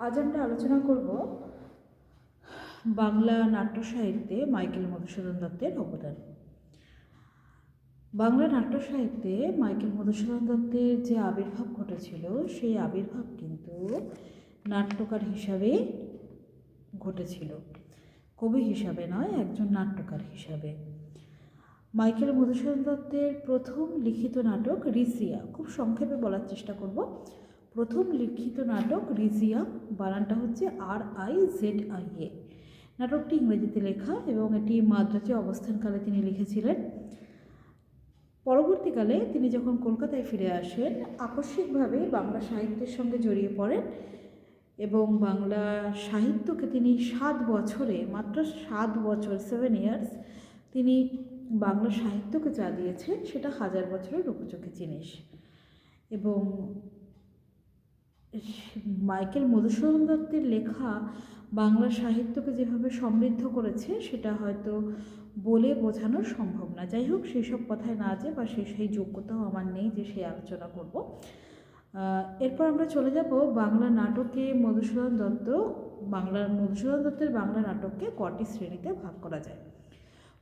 আজ আমরা আলোচনা করব বাংলা নাট্য সাহিত্যে মাইকেল মধুসূদন দত্তের অবদান। বাংলা নাট্য সাহিত্যে মাইকেল মধুসূদন দত্তের যে আবির্ভাব ঘটেছিল সেই আবির্ভাব কিন্তু নাট্যকার হিসাবে ঘটেছিল, কবি হিসাবে নয়, একজন নাট্যকার হিসাবে। মাইকেল মধুসূদন দত্তের প্রথম লিখিত নাটক রিজিয়া, খুব সংক্ষেপে বলার চেষ্টা করব। প্রথম লিখিত নাটক রিজিয়া, বানানটা হচ্ছে RIZIA। নাটকটি ইংরেজিতে লেখা এবং এটি মাদ্রাজে অবস্থানকালে তিনি লিখেছিলেন। পরবর্তীকালে তিনি যখন কলকাতায় ফিরে আসেন, আকস্মিকভাবে বাংলা সাহিত্যের সঙ্গে জড়িয়ে পড়েন এবং বাংলা সাহিত্যকে তিনি 7 বছরে, মাত্র 7 বছর, 7 ইয়ার্স তিনি বাংলা সাহিত্যকে যা দিয়েছেন সেটা 1000 বছরের উপযোগী জিনিস। এবং মাইকেল মধুসূদন দত্তের লেখা বাংলা সাহিত্যকে যেভাবে সমৃদ্ধ করেছে সেটা হয়তো বলে বোঝানো সম্ভব না। যাই হোক, সেই সব কথায় না যে বা সেই যোগ্যতাও আমার নেই যে সেই আলোচনা করব। এরপর আমরা চলে যাব বাংলা নাটকে মধুসূদন দত্তের বাংলা নাটককে কটি শ্রেণীতে ভাগ করা যায়।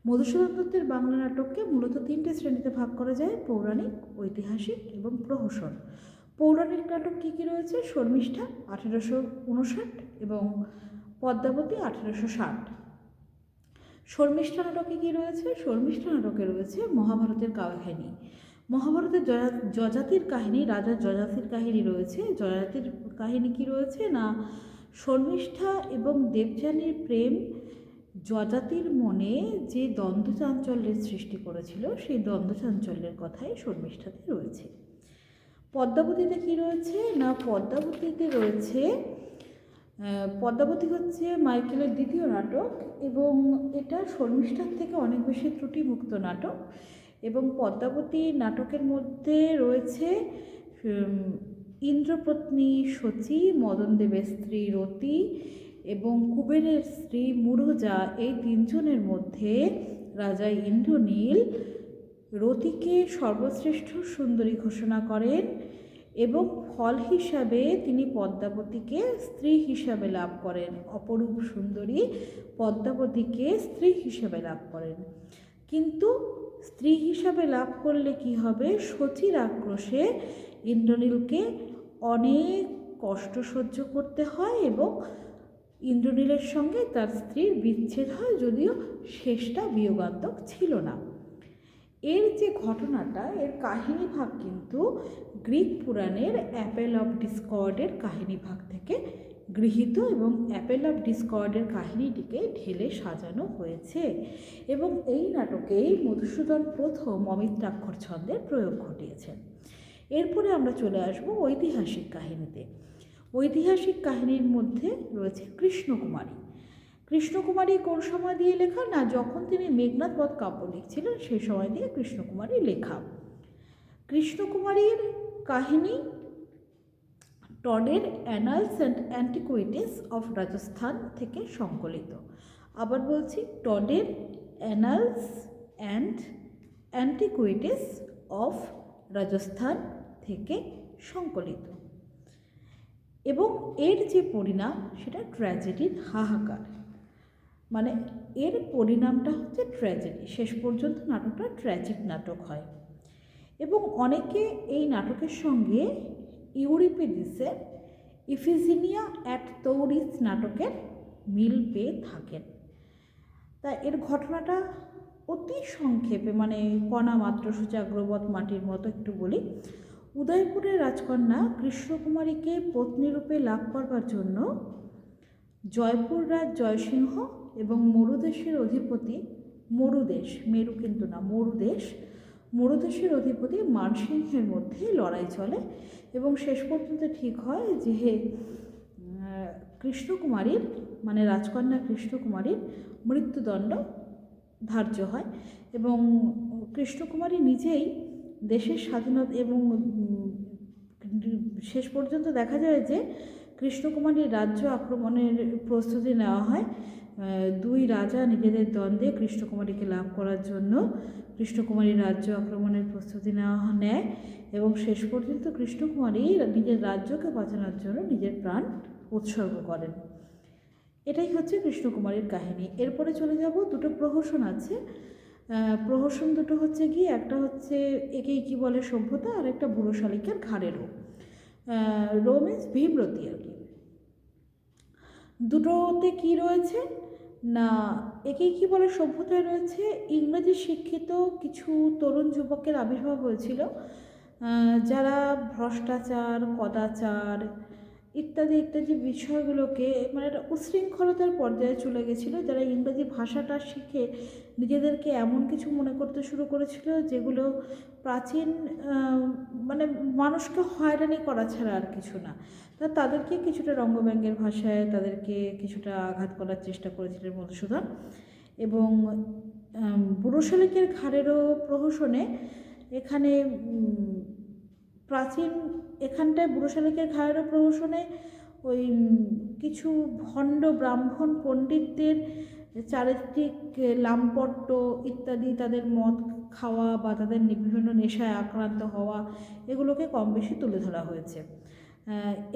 মধুসূদন দত্তের বাংলা নাটককে মূলত 3টে শ্রেণীতে ভাগ করা যায়: পৌরাণিক, ঐতিহাসিক এবং প্রহসন। পৌরাণিক নাটক কী কী রয়েছে? শর্মিষ্ঠা 1859 এবং পদ্মাবতী 1860। শর্মিষ্ঠা নাটকে কী রয়েছে? শর্মিষ্ঠা নাটকে রয়েছে মহাভারতের কাহিনী, মহাভারতের যযাতির কাহিনী, রাজা যযাতির কাহিনী রয়েছে। যযাতির কাহিনী কী রয়েছে না, শর্মিষ্ঠা এবং দেবযানীর প্রেম যযাতির মনে যে দ্বন্দ্ব চাঞ্চল্যের সৃষ্টি করেছিল সেই দ্বন্দ্ব চাঞ্চল্যের কথাই শর্মিষ্ঠাতে রয়েছে। পদ্মাবতীতে কী রয়েছে না, পদ্মাবতী হচ্ছে মাইকেলের দ্বিতীয় নাটক এবং এটা শর্মিষ্ঠার থেকে অনেক বেশি ত্রুটিমুক্ত নাটক। এবং পদ্মাবতী নাটকের মধ্যে রয়েছে ইন্দ্রপত্নী শচী, মদনদেবের স্ত্রী রতি এবং কুবেরের স্ত্রী মুরুজা। এই 3 জনের মধ্যে রাজা ইন্দ্রনীল রতিকে সর্বশ্রেষ্ঠ সুন্দরী ঘোষণা করেন এবং ফল হিসাবে তিনি পদ্মাবতীকে স্ত্রী হিসাবে লাভ করেন। অপরূপ সুন্দরী পদ্মাবতীকে স্ত্রী হিসাবে লাভ করেন। কিন্তু স্ত্রী হিসাবে লাভ করলে কি হবে? শচীর আক্রোশে ইন্দ্রনীলকে অনেক কষ্ট সহ্য করতে হয় এবং ইন্দ্রনীলের সঙ্গে তার স্ত্রীর বিচ্ছেদ হয়, যদিও শেষটা বিয়োগান্তক ছিল না। এর যে ঘটনাটা, এর কাহিনী ভাগ কিন্তু গ্রিক পুরাণের অ্যাপেল অফ ডিসকর্ডের কাহিনী ভাগ থেকে গৃহীত এবং অ্যাপেল অফ ডিসকর্ডের কাহিনীটিকে ঢেলে সাজানো হয়েছে। এবং এই নাটকেই মধুসূদন প্রথম অমিত্রাক্ষর ছন্দের প্রয়োগ ঘটিয়েছেন। এরপরে আমরা চলে আসব ঐতিহাসিক কাহিনীতে। ঐতিহাসিক কাহিনীর মধ্যে রয়েছে কৃষ্ণকুমারী। কৃষ্ণকুমারী কোন সময় দিয়ে লেখা না, যখন তিনি মেঘনাদ বধ কাব্য লিখছিলেন সেই সময় দিয়ে কৃষ্ণকুমারী লেখা। কৃষ্ণকুমারীর কাহিনী টডের annals and antiquities of Rajasthan থেকে সংকলিত। আবার বলছি, টডের annals and antiquities of Rajasthan থেকে সংকলিত। এবং এর যে পরিণাম সেটা ট্র্যাজেডির হাহাকার, মানে এর পরিণামটা হচ্ছে ট্র্যাজেডি। শেষ পর্যন্ত নাটকটা ট্র্যাজিক নাটক হয় এবং অনেকে এই নাটকের সঙ্গে ইউরিপিডিসের ইফিজিনিয়া অ্যাট তৌরিস নাটকের মিল পেয়ে থাকেন। তা এর ঘটনাটা অতি সংক্ষেপে, মানে কণা মাত্র সূচাগ্রবৎ মাটির মতো একটু বলি। উদয়পুরের রাজকন্যা কৃষ্ণকুমারীকে পত্নীরূপে লাভ করবার জন্য জয়পুর রাজ জয়সিংহ এবং মরুদেশের অধিপতি, মরুদেশ, মেরু কিন্তু না, মরুদেশের অধিপতি মানসিংহের মধ্যে লড়াই চলে এবং শেষ পর্যন্ত ঠিক হয় যে কৃষ্ণকুমারীর, মানে রাজকন্যা কৃষ্ণকুমারীর মৃত্যুদণ্ড ধার্য হয় এবং কৃষ্ণকুমারী নিজেই দেশের স্বাধীনতা, এবং শেষ পর্যন্ত দেখা যায় যে কৃষ্ণকুমারীর রাজ্য আক্রমণের প্রস্তুতি নেওয়া হয়। 2 রাজা নিজেদের দ্বন্দ্বে কৃষ্ণকুমারীকে লাভ করার জন্য কৃষ্ণকুমারীর রাজ্য আক্রমণের প্রস্তুতি নেয় এবং শেষ পর্যন্ত কৃষ্ণকুমারী নিজের রাজ্যকে বাঁচানোর জন্য নিজের প্রাণ উৎসর্গ করেন। এটাই হচ্ছে কৃষ্ণকুমারীর কাহিনী। এরপরে চলে যাব, দুটো প্রহসন আছে। প্রহসন দুটো হচ্ছে গিয়ে, একটা হচ্ছে একেই কি বলে সভ্যতা, আর একটা বুড়ো শালিকের ঘাড়ের রোম। রোম ইজ ভীমরতি আর কি। দুটোতে কি রয়েছে না, একেই কি বলে সভ্যতায় রয়েছে ইংরেজি শিক্ষিত কিছু তরুণ যুবকের আবির্ভাব হয়েছিল, যারা ভ্রষ্টাচার, কদাচার ইত্যাদি ইত্যাদি বিষয়গুলোকে মানে একটা উচ্ছৃঙ্খলতার পর্যায়ে চলে গেছিলো, যারা ইংরেজি ভাষাটা শিখে নিজেদেরকে এমন কিছু মনে করতে শুরু করেছিল যেগুলো প্রাচীন মানে মানুষকে হয়রানি করা ছাড়া আর কিছু না। তাদেরকে কিছুটা রঙ্গব্যঙ্গের ভাষায় তাদেরকে কিছুটা আঘাত করার চেষ্টা করেছিলেন মধুসূদন। এবং বুড়ো শালিকের ঘাড়েরও প্রহসনে এখানে প্রাচীন এখানটায় বুড়ো শালিকের ঘাড়েরও প্রহসনে ওই কিছু ভণ্ড ব্রাহ্মণ পণ্ডিতদের চারিত্রিক লাম্পট্য ইত্যাদি, তাদের মদ খাওয়া বা তাদের বিভিন্ন নেশায় আক্রান্ত হওয়া, এগুলোকে কম বেশি তুলে ধরা হয়েছে।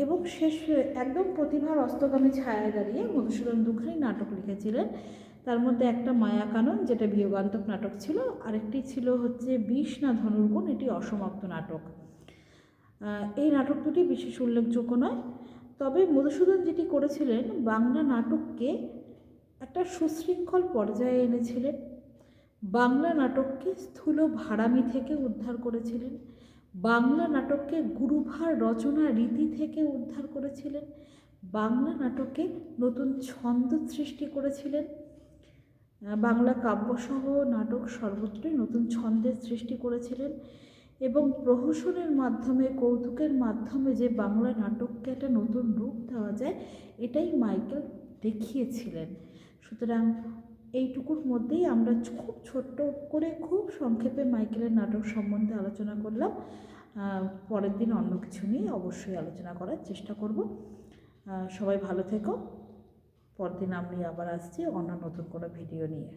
এবং শেষ একদম প্রতিভার অস্তগামী ছায়ায় দাঁড়িয়ে মধুসূদন দুখানি নাটক লিখেছিলেন। তার মধ্যে একটা মায়াকানন, যেটা বিয়োগান্তক নাটক ছিল, আরেকটি ছিল হচ্ছে বিষ না ধনুর্গুণ, এটি অসমাপ্ত নাটক। এই নাটক দুটি বিশেষ উল্লেখযোগ্য নয়, তবে মধুসূদন যেটি করেছিলেন বাংলা নাটককে একটা সুশৃঙ্খল পর্যায়ে এনেছিলেন। বাংলা নাটককে স্থূল ভাড়ামি থেকে উদ্ধার করেছিলেন। বাংলা নাটককে গুরুভার রচনা রীতি থেকে উদ্ধার করেছিলেন। বাংলা নাটকে নতুন ছন্দ সৃষ্টি করেছিলেন। বাংলা কাব্যসহ নাটক সর্বত্রই নতুন ছন্দের সৃষ্টি করেছিলেন। এবং প্রহসনের মাধ্যমে, কৌতুকের মাধ্যমে যে বাংলা নাটককে একটা নতুন রূপ দেওয়া যায়, এটাই মাইকেল দেখিয়েছিলেন। সুতরাং এইটুকুর মধ্যেই আমরা খুব ছোট্ট করে, খুব সংক্ষেপে মাইকেলের নাটক সম্বন্ধে আলোচনা করলাম। পরের দিন অন্য কিছু নিয়ে অবশ্যই আলোচনা করার চেষ্টা করব। সবাই ভালো থেকো। পরদিন আমি আবার আসছি অন্য নতুন কোনো ভিডিও নিয়ে।